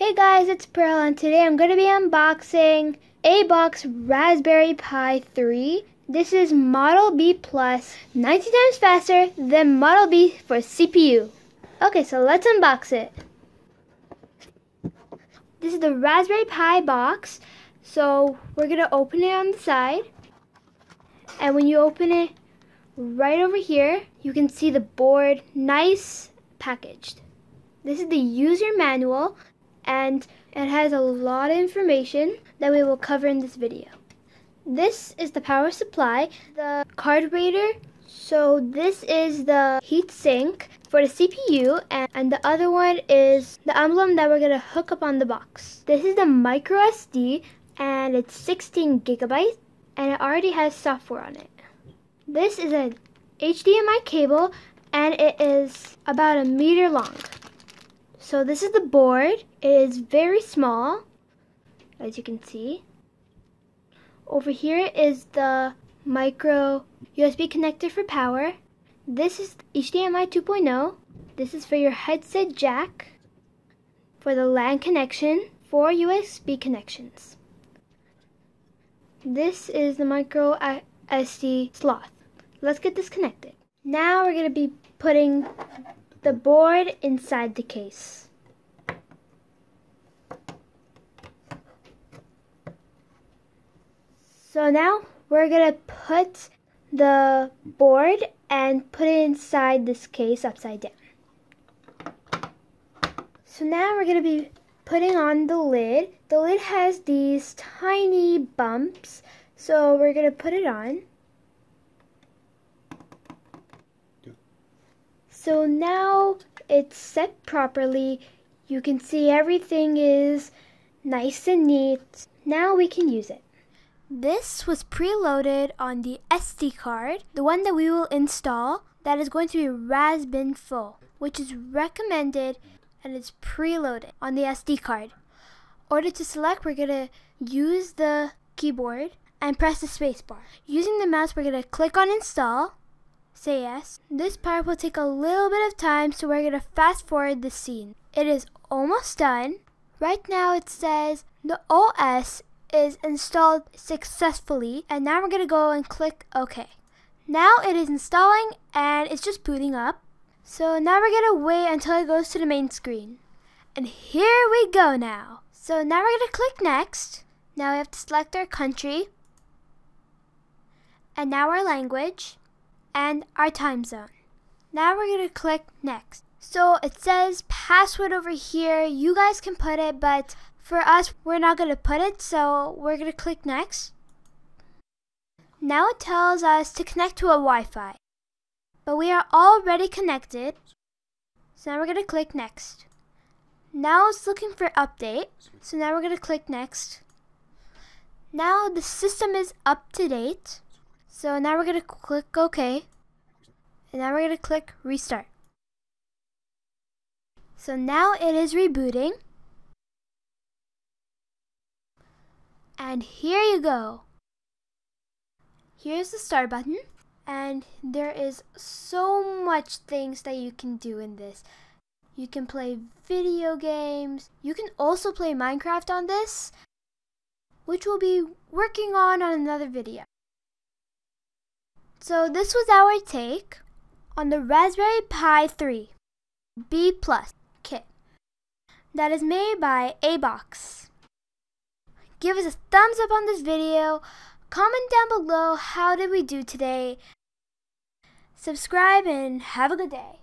Hey guys, it's Perl, and today I'm going to be unboxing Abox Raspberry Pi 3. This is Model B Plus, 19 times faster than Model B for CPU. Okay, so let's unbox it. This is the Raspberry Pi box, so we're going to open it on the side. And when you open it, right over here, you can see the board, nice packaged. This is the user manual, and it has a lot of information that we will cover in this video. This is the power supply, the card reader. So this is the heat sink for the CPU, and the other one is the emblem that we're going to hook up on the box. This is the micro SD, and it's 16 gigabytes, and it already has software on it. This is an HDMI cable, and it is about 1 meter long. So this is the board. It is very small, as you can see. Over here is the micro USB connector for power. This is HDMI 2.0. This is for your headset jack, for the LAN connection, 4 USB connections. This is the micro SD slot. Let's get this connected. Now we're going to be putting the board inside the case. So now we're going to put the board and put it inside this case upside down. So now we're going to be putting on the lid. The lid has these tiny bumps, so we're going to put it on. So now it's set properly. You can see everything is nice and neat. Now we can use it. This was preloaded on the SD card, the one that we will install, that is going to be Raspbian full, which is recommended, and it's preloaded on the SD card. In order to select, we're going to use the keyboard and press the spacebar. Using the mouse, we're going to click on install. Say yes. This part will take a little bit of time, so we're going to fast forward the scene. It is almost done. Right now it says the OS is installed successfully, and now we're going to go and click OK. Now it is installing and it's just booting up. So now we're going to wait until it goes to the main screen. And here we go now. So now we're going to click next. Now we have to select our country, and now our language, and our time zone. Now we're going to click next. So it says password over here. You guys can put it, but for us, we're not going to put it, so we're going to click next. Now it tells us to connect to a Wi-Fi, but we are already connected. So now we're going to click next. Now it's looking for update, so now we're going to click next. Now the system is up to date. So now we're going to click OK, and now we're going to click restart. So now it is rebooting, and here you go. Here's the start button, and there is so much things that you can do in this. You can play video games. You can also play Minecraft on this, which we'll be working on another video. So this was our take on the Raspberry Pi 3 B Plus kit that is made by Abox. Give us a thumbs up on this video, comment down below how did we do today, subscribe, and have a good day.